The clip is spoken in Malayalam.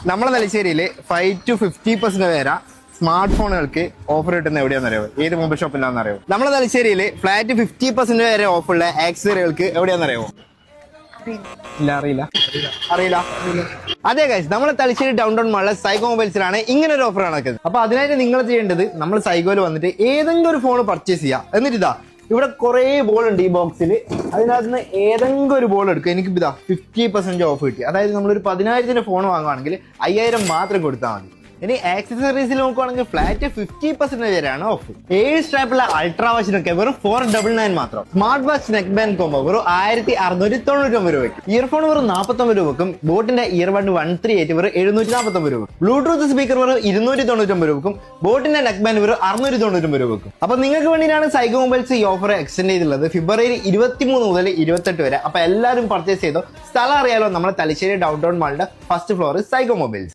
നമ്മളെ തലശ്ശേരിയിൽ 5-50% വരെ സ്മാർട്ട് ഫോണുകൾക്ക് ഓഫർ കിട്ടുന്ന എവിടെയാണെന്നറിയോ? ഏത് മൊബൈൽ ഷോപ്പിലാണെന്നറിയോ? നമ്മളെ തലശ്ശേരിയിൽ ഫ്ലാറ്റ് 50% വരെ ഓഫറുള്ള ആക്സസറികൾക്ക് എവിടെയാണെന്നറിയോ? ഇല്ല, അറിയില്ല. അതെ ഗൈസ്, നമ്മളെ തലശ്ശേരി ഡൗൺ ടൗൺ മാളിലെ സൈഗോ മൊബൈൽസിലാണ് ഇങ്ങനെ ഒരു ഓഫർ നടക്കുന്നത്. അപ്പൊ അതിനായിട്ട് നിങ്ങൾ ചെയ്യേണ്ടത് നമ്മൾ സൈഗോയിൽ വന്നിട്ട് ഏതെങ്കിലും ഒരു ഫോൺ പർച്ചേസ് ചെയ്യുക. എന്നിട്ട് ഇതാ ഇവിടെ കുറെ ബോൾ ഉണ്ട് ഈ ബോക്സിൽ. അതിനകത്ത് നിന്ന് ഏതെങ്കിലും ഒരു ബോൾ എടുക്കുക. എനിക്ക് ഇതാ 50% ഓഫ് കിട്ടി. അതായത് നമ്മളൊരു 10,000 ഫോൺ വാങ്ങുവാണെങ്കിൽ 5,000 മാത്രം കൊടുത്താൽ മതി. ഇനി ആക്സസറീസിൽ നോക്കുവാണെങ്കിൽ ഫ്ലാറ്റ് 50% വരെയാണ് ഓഫ്. 7 സ്ട്രാപ്പുള്ള അൾട്രാ വാച്ചിനൊക്കെ വെറും 499 മാത്രം. Smart watch neck band combo വെറും 1699 രൂപയ്ക്ക്. ഇയർഫോൺ വെറും 49 രൂപക്കും. ബോട്ടിന്റെ ഇയർബഡ് 138 വെറും 749 രൂപ. ബ്ലൂടൂത്ത് സ്പീക്കർ വെറും 299 രൂപക്കും. ബോട്ടിന്റെ നെക്ക് ബാൻഡ് വെറും 699 രൂപക്കും. അപ്പൊ നിങ്ങൾക്ക് വേണ്ടിയിട്ടാണ് സൈഗോ മൊബൈൽസ് ഈ ഓഫർ എക്സ്റ്റെൻഡ് ചെയ്തിട്ടുള്ളത് ഫെബ്രുവരി 23 മുതൽ 28 വരെ. അപ്പൊ എല്ലാവരും പർച്ചേസ് ചെയ്തോ. സ്ഥലം അറിയാലോ, നമ്മുടെ തലശ്ശേരി ഡൗൺ ടൗൺ മാളിന്റെ ഫസ്റ്റ് ഫ്ലോർ സൈഗോ മൊബൈൽസ്.